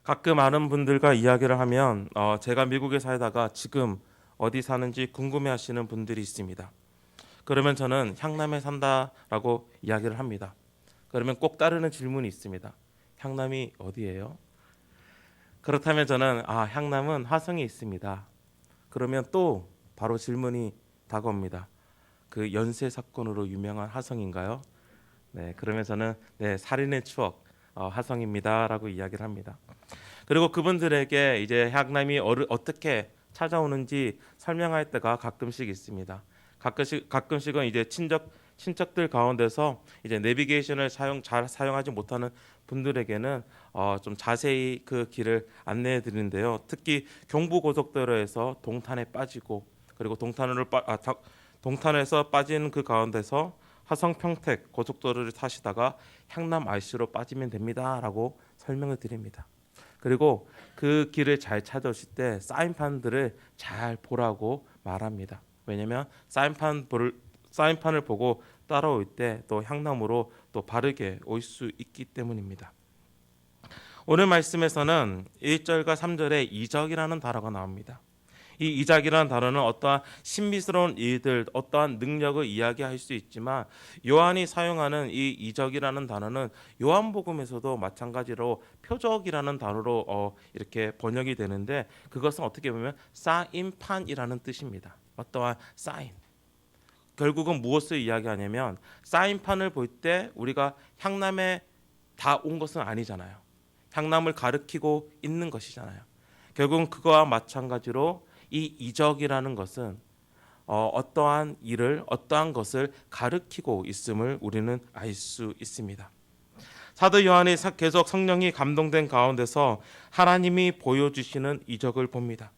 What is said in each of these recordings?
가끔 아는 분들과 이야기를 하면 제가 미국에 살다가 지금 어디 사는지 궁금해하시는 분들이 있습니다. 그러면 저는 향남에 산다라고 이야기를 합니다. 그러면 꼭 따르는 질문이 있습니다. 향남이 어디예요? 그렇다면 저는 향남은 화성에 있습니다. 그러면 또 바로 질문이 다가옵니다. 그 연쇄 사건으로 유명한 화성인가요? 네, 그러면 저는 네, 살인의 추억 화성입니다라고 이야기를 합니다. 그리고 그분들에게 이제 향남이 어떻게 찾아오는지 설명할 때가 가끔씩 있습니다. 가끔씩은 이제 친척들 가운데서 이제 내비게이션을 잘 사용하지 못하는 분들에게는 좀 자세히 그 길을 안내해 드리는데요. 특히 경부고속도로에서 동탄에 빠지고 그리고 동탄에서 빠지는 그 가운데서 화성 평택 고속도로를 타시다가 향남 IC로 빠지면 됩니다라고 설명을 드립니다. 그리고 그 길을 잘 찾아오실 때 사인판들을 잘 보라고 말합니다. 왜냐하면 사인판을 보고 따라올 때 또 향남으로 또 바르게 올 수 있기 때문입니다. 오늘 말씀에서는 1절과 3절에 이적이라는 단어가 나옵니다. 이 이적이라는 단어는 어떠한 신비스러운 일들, 어떠한 능력을 이야기할 수 있지만 요한이 사용하는 이 이적이라는 단어는 요한복음에서도 마찬가지로 표적이라는 단어로 이렇게 번역이 되는데 그것은 어떻게 보면 사인판이라는 뜻입니다. 어떠한 사인. 결국은 무엇을 이야기하냐면 사인판을 볼 때 우리가 향남에 다 온 것은 아니잖아요. 향남을 가리키고 있는 것이잖아요. 결국은 그거와 마찬가지로 이 이적이라는 것은 어떠한 일을 어떠한 것을 가리키고 있음을 우리는 알 수 있습니다. 사도 요한이 계속 성령이 감동된 가운데서 하나님이 보여주시는 이적을 봅니다.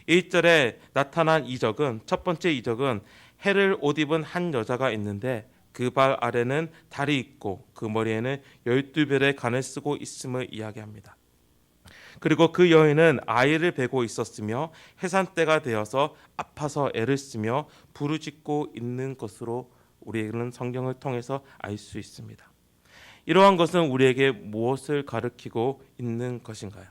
1절에 나타난 이적은 첫 번째 이적은 해를 옷 입은 한 여자가 있는데 그 발 아래는 달이 있고 그 머리에는 12별의 간을 쓰고 있음을 이야기합니다. 그리고 그 여인은 아이를 베고 있었으며 해산때가 되어서 아파서 애를 쓰며 부르짖고 있는 것으로 우리는 성경을 통해서 알 수 있습니다. 이러한 것은 우리에게 무엇을 가르치고 있는 것인가요?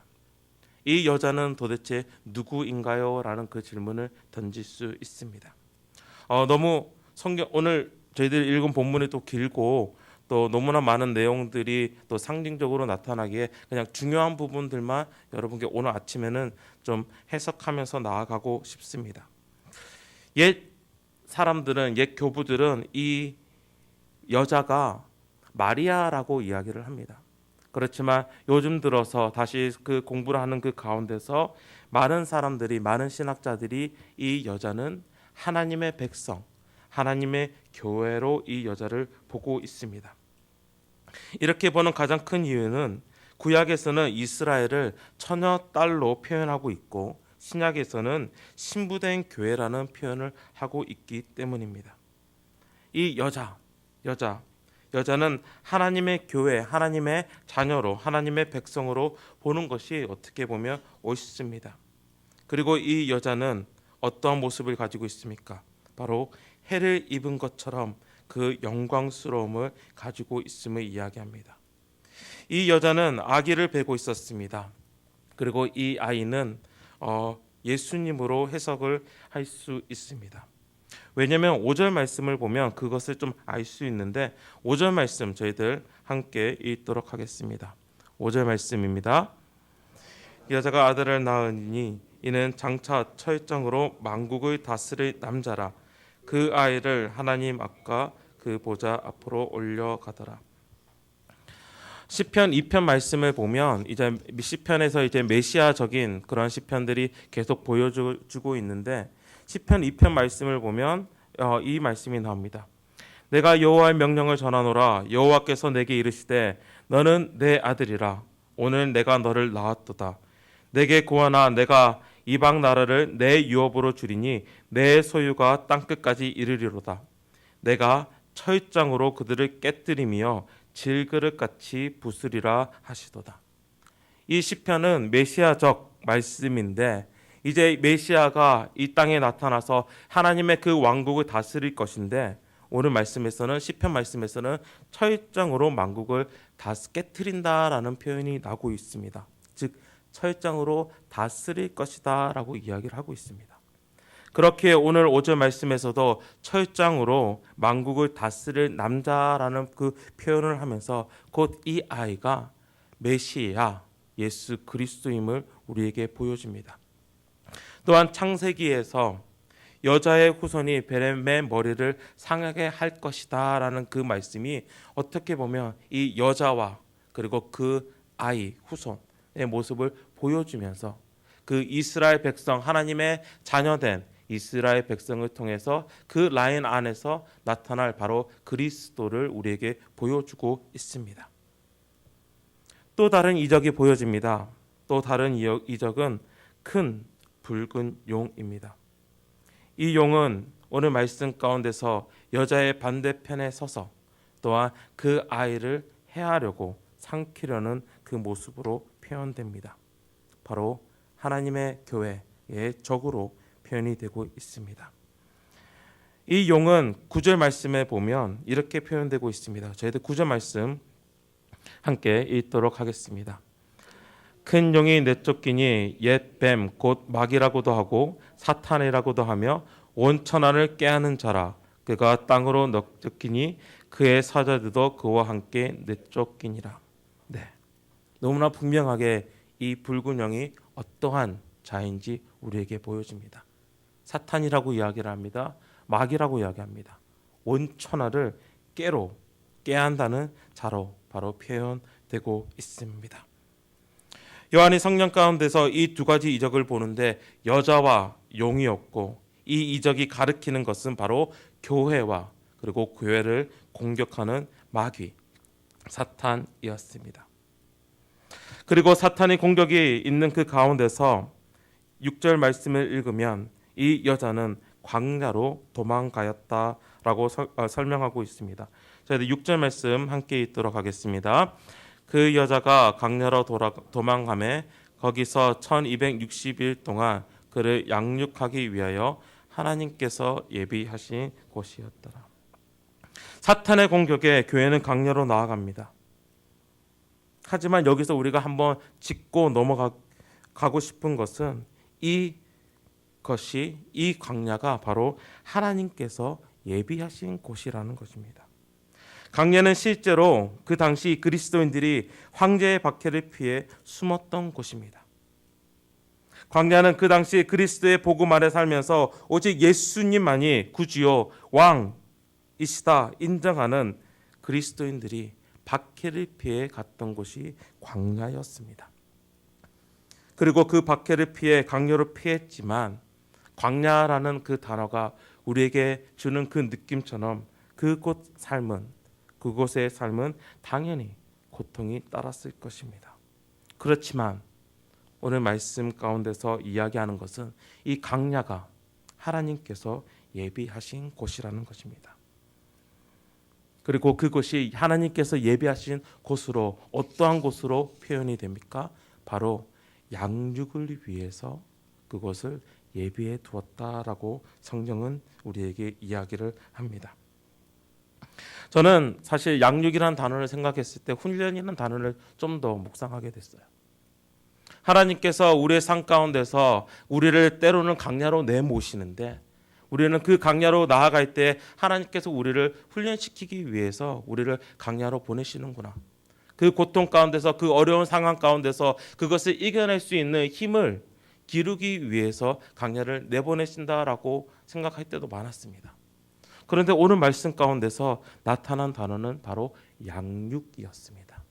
이 여자는 도대체 누구인가요? 라는 그 질문을 던질 수 있습니다. 너무 오늘 저희들 읽은 본문이 또 길고 또 너무나 많은 내용들이 또 상징적으로 나타나기에 그냥 중요한 부분들만 여러분께 오늘 아침에는 좀 해석하면서 나아가고 싶습니다. 옛 사람들은 옛 교부들은 이 여자가 마리아라고 이야기를 합니다. 그렇지만 요즘 들어서 다시 그 공부를 하는 그 가운데서 많은 사람들이 많은 신학자들이 이 여자는 하나님의 백성 하나님의 교회로 이 여자를 보고 있습니다. 이렇게 보는 가장 큰 이유는 구약에서는 이스라엘을 처녀 딸로 표현하고 있고 신약에서는 신부된 교회라는 표현을 하고 있기 때문입니다. 이 여자는 하나님의 교회, 하나님의 자녀로, 하나님의 백성으로 보는 것이 어떻게 보면 옳습니다. 그리고 이 여자는 어떠한 모습을 가지고 있습니까? 바로 해를 입은 것처럼 그 영광스러움을 가지고 있음을 이야기합니다. 이 여자는 아기를 베고 있었습니다. 그리고 이 아이는 예수님으로 해석을 할 수 있습니다. 왜냐하면 5절 말씀을 보면 그것을 좀 알 수 있는데 5절 말씀 저희들 함께 읽도록 하겠습니다. 5절 말씀입니다. 여자가 아들을 낳으니 이는 장차 철정으로 만국을 다스릴 남자라. 그 아이를 하나님 앞과 그 보좌 앞으로 올려가더라. 시편 2편 말씀을 보면 이제 시편에서 이제 메시아적인 그런 시편들이 계속 보여주고 있는데 시편 2편 말씀을 보면 이 말씀이 나옵니다. 내가 여호와의 명령을 전하노라. 여호와께서 내게 이르시되 너는 내 아들이라. 오늘 내가 너를 낳았도다. 내게 구하나 내가 이방 나라를 내 유업으로 주리니 내 소유가 땅끝까지 이르리로다. 내가 철장으로 그들을 깨뜨리며 질그릇같이 부수리라 하시도다. 이 시편은 메시아적 말씀인데 이제 메시아가 이 땅에 나타나서 하나님의 그 왕국을 다스릴 것인데 오늘 말씀에서는 시편 말씀에서는 철장으로 만국을 다 깨뜨린다라는 표현이 나오고 있습니다. 즉 철장으로 다스릴 것이다 라고 이야기를 하고 있습니다. 그렇게 오늘 5절 말씀에서도 철장으로 만국을 다스릴 남자라는 그 표현을 하면서 곧 이 아이가 메시아 예수 그리스도임을 우리에게 보여줍니다. 또한 창세기에서 여자의 후손이 베렘의 머리를 상하게 할 것이다 라는 그 말씀이 어떻게 보면 이 여자와 그리고 그 아이 후손의 모습을 보여주면서 그 이스라엘 백성 하나님의 자녀된 이스라엘 백성을 통해서 그 라인 안에서 나타날 바로 그리스도를 우리에게 보여주고 있습니다. 또 다른 이적이 보여집니다. 또 다른 이적은 큰 붉은 용입니다. 이 용은 오늘 말씀 가운데서 여자의 반대편에 서서 또한 그 아이를 해하려고 삼키려는 그 모습으로 표현됩니다. 바로 하나님의 교회의 적으로 표현이 되고 있습니다. 이 용은 9절 말씀에 보면 이렇게 표현되고 있습니다. 저희들 9절 말씀 함께 읽도록 하겠습니다. 큰 용이 내쫓기니 옛 뱀 곧 마귀라고도 하고 사탄이라고도 하며 온 천하를 꾀하는 자라. 그가 땅으로 내쫓기니 그의 사자들도 그와 함께 내쫓기니라. 네, 너무나 분명하게 이 붉은 영이 어떠한 자인지 우리에게 보여집니다. 사탄이라고 이야기를 합니다. 마귀라고 이야기합니다. 온 천하를 깨한다는 자로 바로 표현되고 있습니다. 요한이 성령 가운데서 이 두 가지 이적을 보는데 여자와 용이었고 이 이적이 가리키는 것은 바로 교회와 그리고 교회를 공격하는 마귀 사탄이었습니다. 그리고 사탄의 공격이 있는 그 가운데서 6절 말씀을 읽으면 이 여자는 광야로 도망가였다라고 설명하고 있습니다. 저희들 6절 말씀 함께 읽도록 하겠습니다. 그 여자가 광야로 도망가매 거기서 1260일 동안 그를 양육하기 위하여 하나님께서 예비하신 곳이었더라. 사탄의 공격에 교회는 광야로 나아갑니다. 하지만 여기서 우리가 한번 짚고 넘어가고 싶은 것은 이 광야가 바로 하나님께서 예비하신 곳이라는 것입니다. 광야는 실제로 그 당시 그리스도인들이 황제의 박해를 피해 숨었던 곳입니다. 광야는 그 당시 그리스도의 복음 아래 살면서 오직 예수님만이 구주요 왕이시다 인정하는 그리스도인들이 박해를 피해 갔던 곳이 광야였습니다. 그리고 그 박해를 피해 광야로 피했지만 광야라는 그 단어가 우리에게 주는 그 느낌처럼 그곳의 삶은 당연히 고통이 따랐을 것입니다. 그렇지만 오늘 말씀 가운데서 이야기하는 것은 이 광야가 하나님께서 예비하신 곳이라는 것입니다. 그리고 그곳이 하나님께서 예비하신 곳으로 어떠한 곳으로 표현이 됩니까? 바로 양육을 위해서 그곳을 예비해 두었다라고 성경은 우리에게 이야기를 합니다. 저는 사실 양육이라는 단어를 생각했을 때 훈련이라는 단어를 좀 더 묵상하게 됐어요. 하나님께서 우리의 삶 가운데서 우리를 때로는 광야로 내모시는데 우리는 그 광야로 나아갈 때 하나님께서 우리를 훈련시키기 위해서 우리를 광야로 보내시는구나. 그 고통 가운데서 그 어려운 상황 가운데서 그것을 이겨낼 수 있는 힘을 기르기 위해서 광야를 내보내신다라고 생각할 때도 많았습니다. 그런데 오늘 말씀 가운데서 나타난 단어는 바로 양육이었습니다.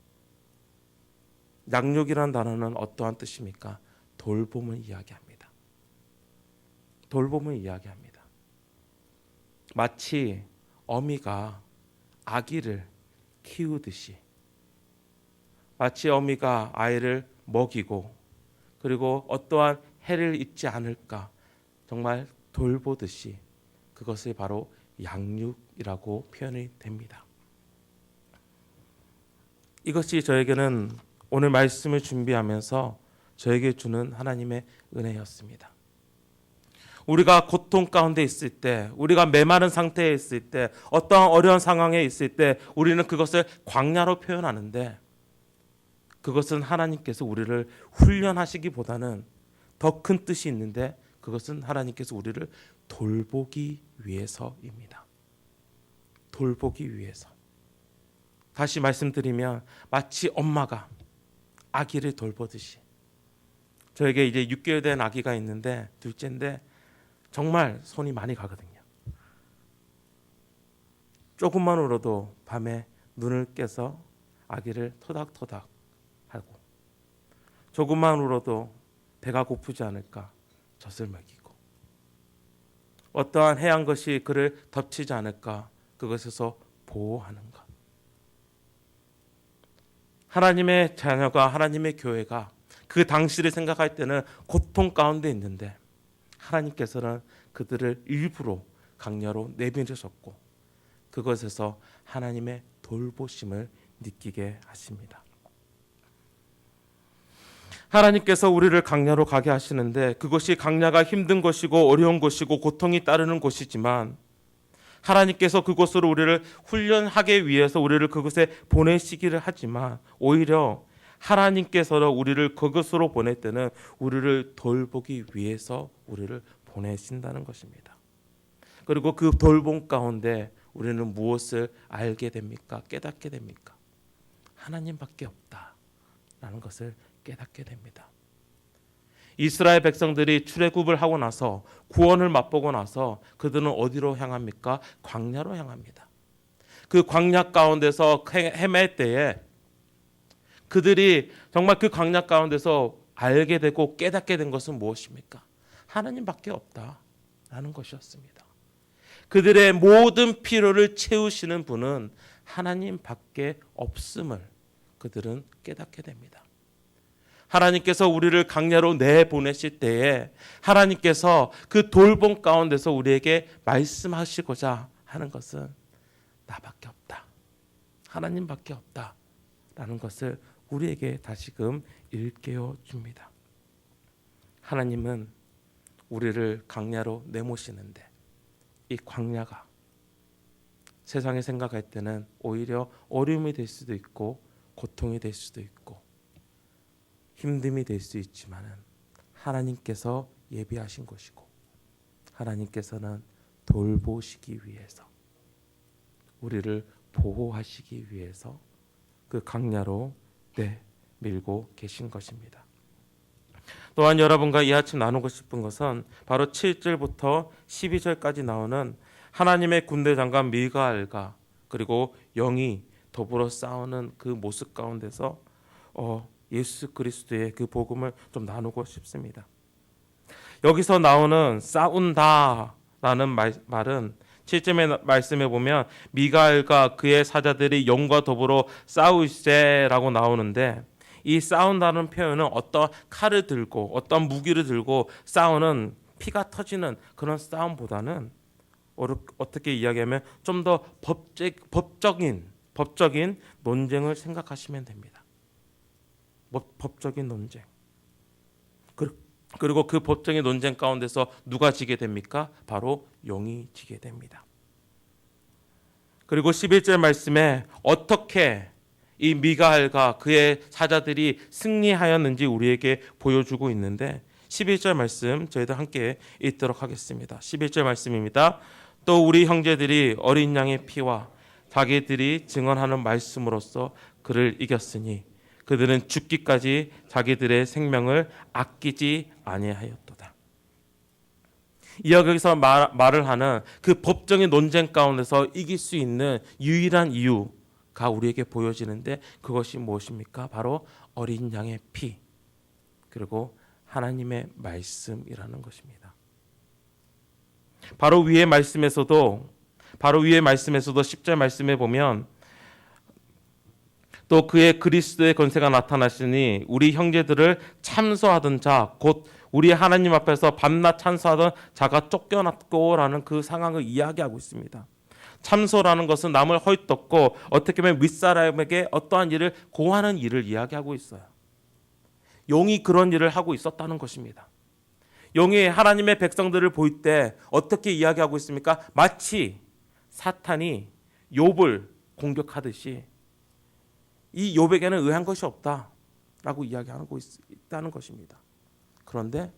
양육이라는 단어는 어떠한 뜻입니까? 돌봄을 이야기합니다. 돌봄을 이야기합니다. 마치 어미가 아기를 키우듯이 마치 어미가 아이를 먹이고 그리고 어떠한 해를 입지 않을까 정말 돌보듯이 그것을 바로 양육이라고 표현이 됩니다. 이것이 저에게는 오늘 말씀을 준비하면서 저에게 주는 하나님의 은혜였습니다. 우리가 고통 가운데 있을 때, 우리가 메마른 상태에 있을 때, 어떠한 어려운 상황에 있을 때 우리는 그것을 광야로 표현하는데 그것은 하나님께서 우리를 훈련하시기보다는 더 큰 뜻이 있는데 그것은 하나님께서 우리를 돌보기 위해서입니다. 돌보기 위해서. 다시 말씀드리면 마치 엄마가 아기를 돌보듯이, 저에게 이제 6개월 된 아기가 있는데 둘째인데 정말 손이 많이 가거든요. 조금만 울어도 밤에 눈을 깨서 아기를 토닥토닥 하고, 조금만 울어도 배가 고프지 않을까 젖을 먹이고, 어떠한 해한 것이 그를 덮치지 않을까 그것에서 보호하는 것. 하나님의 자녀가, 하나님의 교회가 그 당시를 생각할 때는 고통 가운데 있는데 하나님께서는 그들을 일부러 강야로 내버리셨고 그것에서 하나님의 돌보심을 느끼게 하십니다. 하나님께서 우리를 강야로 가게 하시는데 그것이 강야가 힘든 것이고 어려운 것이고 고통이 따르는 곳이지만 하나님께서 그곳으로 우리를 훈련하기 위해서 우리를 그곳에 보내시기를 하지만 오히려 하나님께서 우리를 그곳으로 보낼 때는 우리를 돌보기 위해서 우리를 보내신다는 것입니다. 그리고 그 돌봄 가운데 우리는 무엇을 알게 됩니까? 깨닫게 됩니까? 하나님밖에 없다라는 것을 깨닫게 됩니다. 이스라엘 백성들이 출애굽을 하고 나서 구원을 맛보고 나서 그들은 어디로 향합니까? 광야로 향합니다. 그 광야 가운데서 헤맬 때에 그들이 정말 그 광야 가운데서 알게 되고 깨닫게 된 것은 무엇입니까? 하나님밖에 없다라는 것이었습니다. 그들의 모든 필요를 채우시는 분은 하나님밖에 없음을 그들은 깨닫게 됩니다. 하나님께서 우리를 광야로 내보내실 때에 하나님께서 그 돌봄 가운데서 우리에게 말씀하시고자 하는 것은 나밖에 없다, 하나님밖에 없다라는 것을 우리에게 다시금 일깨워 줍니다. 하나님은 우리를 광야로 내모시는데 이 광야가 세상에 생각할 때는 오히려 어려움이 될 수도 있고 고통이 될 수도 있고 힘듦이 될 수 있지만은 하나님께서 예비하신 것이고 하나님께서는 돌보시기 위해서 우리를 보호하시기 위해서 그 광야로 내밀고 계신 것입니다. 또한 여러분과 이 아침 나누고 싶은 것은 바로 7절부터 12절까지 나오는 하나님의 군대 장관 미가엘과 그리고 영이 더불어 싸우는 그 모습 가운데서 예수 그리스도의 그 복음을 좀 나누고 싶습니다. 여기서 나오는 싸운다라는 말은 7절의 말씀에 보면 미가엘과 그의 사자들이 영과 더불어 싸우세라고 나오는데 이 싸운다는 표현은 어떤 칼을 들고 어떤 무기를 들고 싸우는 피가 터지는 그런 싸움보다는 어떻게 이야기하면 좀 더 법적인 논쟁을 생각하시면 됩니다. 법적인 논쟁. 그리고 그 법적인 논쟁 가운데서 누가 지게 됩니까? 바로 영이 지게 됩니다. 그리고 11절 말씀에 어떻게 이 미가엘과 그의 사자들이 승리하였는지 우리에게 보여주고 있는데 11절 말씀 저희들 함께 읽도록 하겠습니다. 11절 말씀입니다. 또 우리 형제들이 어린 양의 피와 자기들이 증언하는 말씀으로써 그를 이겼으니 그들은 죽기까지 자기들의 생명을 아끼지 아니하였도다. 여기서 말을 하는 그 법적인 논쟁 가운데서 이길 수 있는 유일한 이유가 우리에게 보여지는데 그것이 무엇입니까? 바로 어린 양의 피 그리고 하나님의 말씀이라는 것입니다. 바로 위의 말씀에서도 10절 말씀에 보면 또 그의 그리스도의 권세가 나타나시니 우리 형제들을 참소하던 자 곧 우리 하나님 앞에서 밤낮 찬송하던 자가 쫓겨났고라는 그 상황을 이야기하고 있습니다. 참소라는 것은 남을 헐뜯고 어떻게 보면 윗사람에게 어떠한 일을 고하는 일을 이야기하고 있어요. 용이 그런 일을 하고 있었다는 것입니다. 용이 하나님의 백성들을 볼 때 어떻게 이야기하고 있습니까? 마치 사탄이 욥을 공격하듯이 이 욥에게는 의한 것이 없다. 라고 이야기하고 있다는 것입니다. 그런데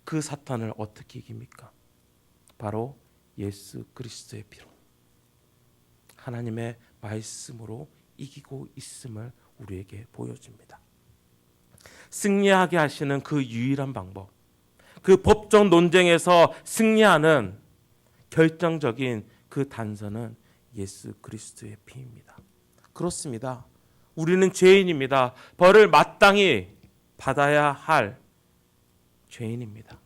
그 사탄을 어떻게 이깁니까? 바로 예수 그리스도의 피로, 하나님의 말씀으로 이기고 있음을 우리에게 보여줍니다. 승리하게 하시는 그 유일한 방법, 그 법적 논쟁에서 승리하는 결정적인 그 단서는 예수 그리스도의 피입니다. 그렇습니다. 우리는 죄인입니다. 벌을 마땅히 받아야 할 죄인입니다.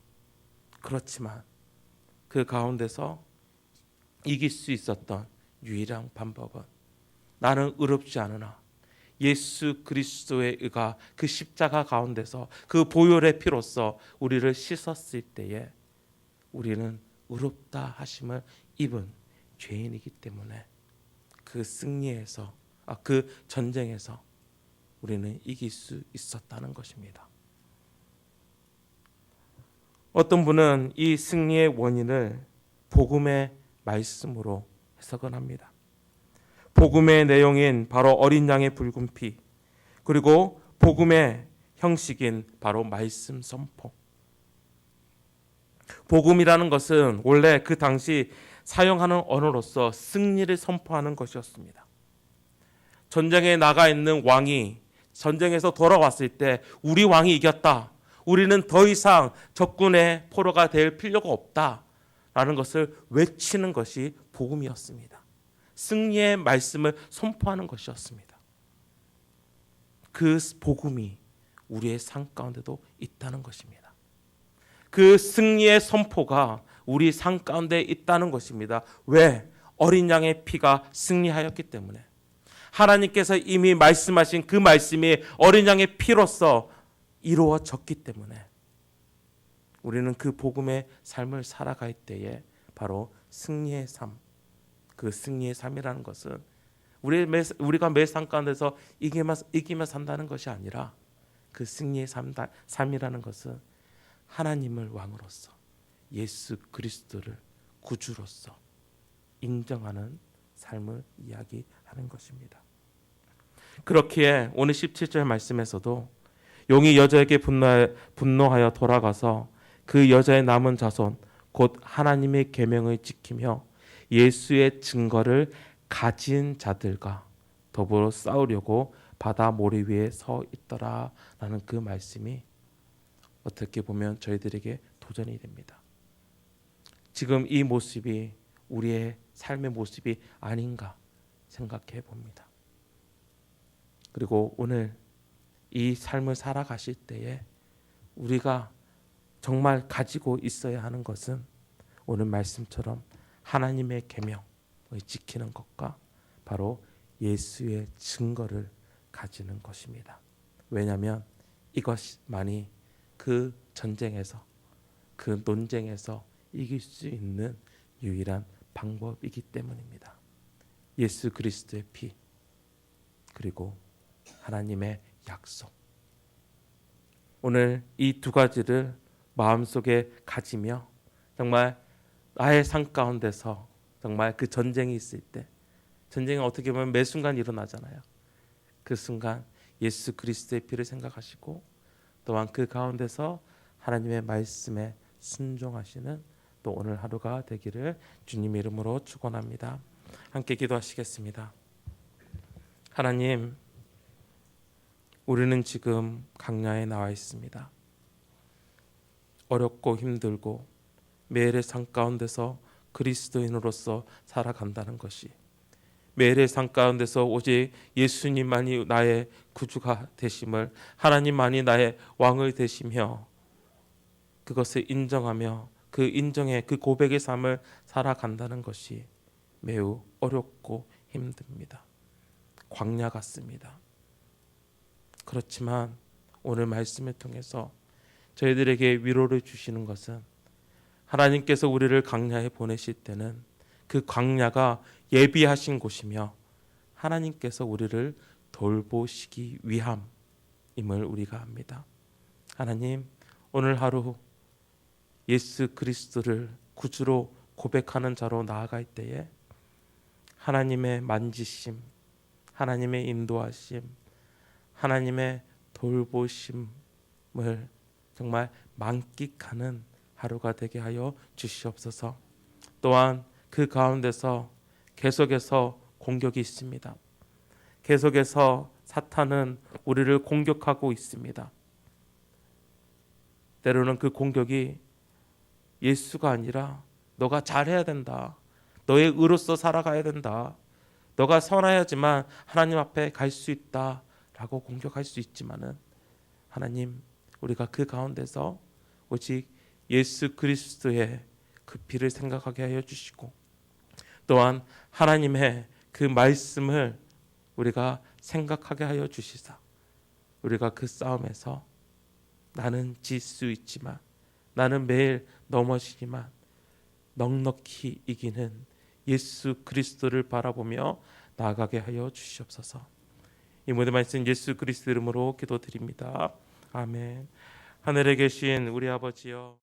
그렇지만 그 가운데서 이길 수 있었던 유일한 방법은 나는 의롭지 않으나 예수 그리스도의 의가 그 십자가 가운데서 그 보혈의 피로써 우리를 씻었을 때에 우리는 의롭다 하심을 입은 죄인이기 때문에 그 승리에서 그 전쟁에서 우리는 이길 수 있었다는 것입니다. 어떤 분은 이 승리의 원인을 복음의 말씀으로 해석을 합니다. 복음의 내용인 바로 어린 양의 붉은 피, 그리고 복음의 형식인 바로 말씀 선포. 복음이라는 것은 원래 그 당시 사용하는 언어로서 승리를 선포하는 것이었습니다. 전쟁에 나가 있는 왕이 전쟁에서 돌아왔을 때 우리 왕이 이겼다, 우리는 더 이상 적군의 포로가 될 필요가 없다라는 것을 외치는 것이 복음이었습니다. 승리의 말씀을 선포하는 것이었습니다. 그 복음이 우리의 삶 가운데도 있다는 것입니다. 그 승리의 선포가 우리 삶 가운데 있다는 것입니다. 왜? 어린 양의 피가 승리하였기 때문에, 하나님께서 이미 말씀하신 그 말씀이 어린 양의 피로써 이루어졌기 때문에 우리는 그 복음의 삶을 살아갈 때에 바로 승리의 삶, 그 승리의 삶이라는 것은 우리가 매 삶 가운데서 이기며 산다는 것이 아니라 그 승리의 삶이라는 것은 하나님을 왕으로서 예수 그리스도를 구주로서 인정하는 삶을 이야기하는 것입니다. 그렇기에 오늘 17절 말씀에서도 용이 여자에게 분노하여 돌아가서 그 여자의 남은 자손 곧 하나님의 계명을 지키며 예수의 증거를 가진 자들과 더불어 싸우려고 바다 모래 위에 서 있더라라는 그 말씀이 어떻게 보면 저희들에게 도전이 됩니다. 지금 이 모습이 우리의 삶의 모습이 아닌가 생각해 봅니다. 그리고 오늘 이 삶을 살아가실 때에 우리가 정말 가지고 있어야 하는 것은 오늘 말씀처럼 하나님의 계명을 지키는 것과 바로 예수의 증거를 가지는 것입니다. 왜냐하면 이것만이 그 전쟁에서, 그 논쟁에서 이길 수 있는 유일한 방법이기 때문입니다. 예수 그리스도의 피, 그리고 하나님의 약속. 오늘 이 두 가지를 마음속에 가지며 정말 나의 삶 가운데서 정말 그 전쟁이 있을 때, 전쟁은 어떻게 보면 매 순간 일어나잖아요. 그 순간 예수 그리스도의 피를 생각하시고 또한 그 가운데서 하나님의 말씀에 순종하시는 또 오늘 하루가 되기를 주님 이름으로 축원합니다. 함께 기도하시겠습니다. 하나님, 우리는 지금 강야에 나와 있습니다. 어렵고 힘들고 매일의 삶 가운데서 그리스도인으로서 살아간다는 것이, 매일의 삶 가운데서 오직 예수님만이 나의 구주가 되심을, 하나님만이 나의 왕을 되시며 그것을 인정하며 그 인정의 그 고백의 삶을 살아간다는 것이 매우 어렵고 힘듭니다. 광야 같습니다. 그렇지만 오늘 말씀을 통해서 저희들에게 위로를 주시는 것은 하나님께서 우리를 광야에 보내실 때는 그 광야가 예비하신 곳이며 하나님께서 우리를 돌보시기 위함임을 우리가 압니다. 하나님, 오늘 하루 예수 그리스도를 구주로 고백하는 자로 나아갈 때에 하나님의 만지심, 하나님의 인도하심, 하나님의 돌보심을 정말 만끽하는 하루가 되게 하여 주시옵소서. 또한 그 가운데서 계속해서 공격이 있습니다. 계속해서 사탄은 우리를 공격하고 있습니다. 때로는 그 공격이 예수가 아니라 너가 잘해야 된다. 너의 의로서 살아가야 된다. 너가 선하야지만 하나님 앞에 갈 수 있다 라고 공격할 수 있지만은, 하나님, 우리가 그 가운데서 오직 예수 그리스도의 그 피를 생각하게 하여 주시고, 또한 하나님의 그 말씀을 우리가 생각하게 하여 주시사, 우리가 그 싸움에서 나는 질 수 있지만, 나는 매일 넘어지지만 넉넉히 이기는 예수 그리스도를 바라보며 나아가게 하여 주시옵소서. 이 모든 말씀 예수 그리스도 이름으로 기도드립니다. 아멘. 하늘에 계신 우리 아버지여,